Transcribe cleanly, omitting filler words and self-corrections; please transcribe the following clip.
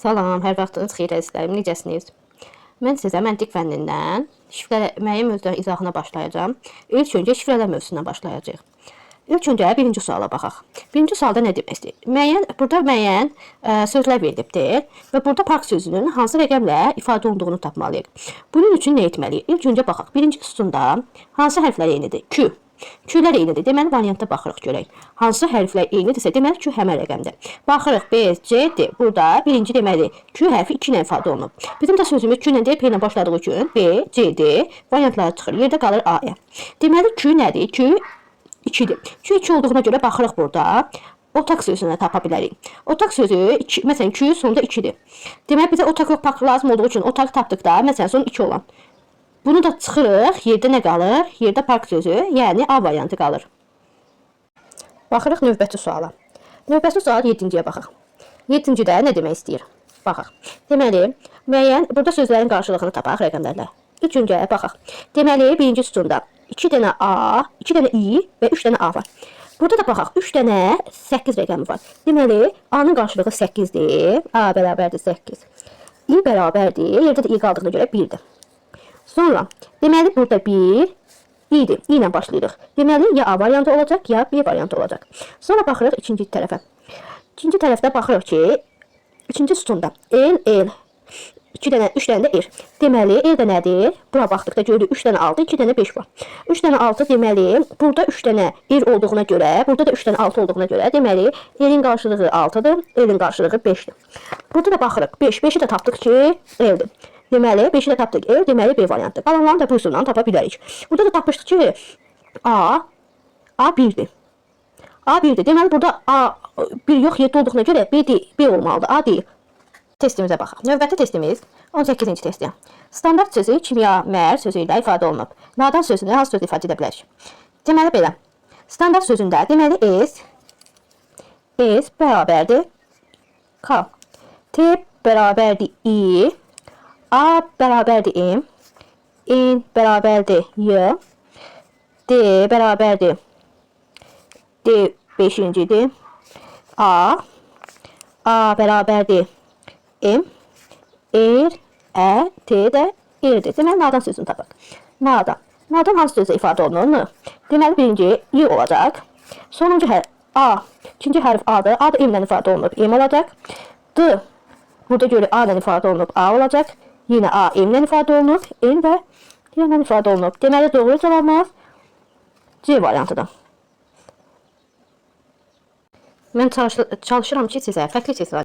Salam, hər vaxtınız xeyir əzizlərim, necəsiniz? Mən sizə məntiq fənnindən şifrələməyin mövzuları izahına başlayacağım. İlk öncə şifrələr mövzusuna başlayacağıq. İlk öncə birinci suala baxaq. Birinci sualda nə demək istəyir? Burada müəyyən sözlər verilibdir və burada park sözünün hansı rəqəmlə ifadə olunduğunu tapmalıyıq. Bunun üçün nə etməliyik? İlk öncə baxaq. Birinci sütunda hansı hərflər eynidir? Q. Q'lər eynidir. Deməli, variantda baxırıq görək. Hansı hərflər eynidirsə, deməli Q həmən rəqəmdir. Baxırıq B, C, D. Burada birinci deməli Q hərfi 2 ilə ifadə olunub. Bizim də sözümüz Q ilə deyil, P ilə başladığı üçün B, C, D variantları çıxır. Yerdə qalır A-ya. Deməli Q nədir? Q 2-dir. Q 2 olduğuna görə baxırıq burada. Otaq sözünü tapa bilərik. Otaq sözü, məsələn, Q sonunda 2-dir. Deməli, bizə otaq yox, park lazım olduğu üçün otaq tapdıqda, məsələn, son 2 olan. Bunu da çıxırıq, yerdə nə qalır? Yerdə park sözü, yəni A variantı qalır. Baxırıq növbəti suala. Növbəti sual 7-ciyə baxaq. 7-cidə nə demək istəyir? Baxaq. Deməli, müəyyən, burada sözlərin qarşılığını tapaq rəqəmlərlə. İlk öncə baxaq. Deməli, birinci sütunda 2 dənə A, 2 dənə I və 3 dənə A var. Burada da baxaq, 3 dənə 8 rəqəmi var. Deməli, A-nın qarşılığı 8-dir. A bərabərdir 8. I bərabərdir. Yerdə də I qaldığına görə 1-dir. Sonra, deməli, burada 1 i'dir. I ilə başlayırıq. Deməli, ya A variantı olacaq, ya B variantı olacaq. Sonra baxırıq ikinci tərəfə. İkinci tərəfdə baxırıq ki, ikinci sütunda L, 2 dənə, 3 dənə də R. Deməli, L də nədir? Bura baxdıqda görürük 3 dənə 6, 2 dənə 5 var. 3 dənə 6 deməli, burada 3 dənə R olduğuna görə, burada da 3 dənə 6 olduğuna görə, deməli, L'in qarşılığı 6-dır, L'in qarşılığı 5-dir. Burada da baxırıq 5, 5-i də tapdıq ki, L'dir. Deməli, 5-i də tapdıq L, deməli B variantı. Qalanlarını da bu üsuldan tapa bilərik. Burada da tapmışdıq ki, A 1-dir. A 1-dir. Deməli, burada A 1 yox, 7 olduğuna görə B olmalıdır. A deyil. Testimizə baxaq. Növbəti testimiz 18-ci testdir. Standart sözü kimya, mər sözü ilə ifadə olunub. Nadan sözünü hansı sözlə ifadə edə bilərik? Deməli, belə. Standart sözündə, deməli, S bərabərdir K. T bərabərdir I. A bərabərdir M, N bərabərdir Y, D bərabərdir D 5-cidir, A bərabərdir M, T də R'dir. Deməli, nadan sözünü tapaq. Nadan hansı sözlə ifadə olunur? Deməli, birinci I olacaq. Sonuncu hərf A, ikinci hərf A'dır. A da M ilə ifadə olunub, M olacaq. D, burada görə A ilə ifadə olunub, A olacaq. Yine A M ilə ifadə olunub, N və D ilə ifadə olunub. Deməli, doğru cavabımız C variantıdır. Mən çalışıram ki, sizə fərqli testlər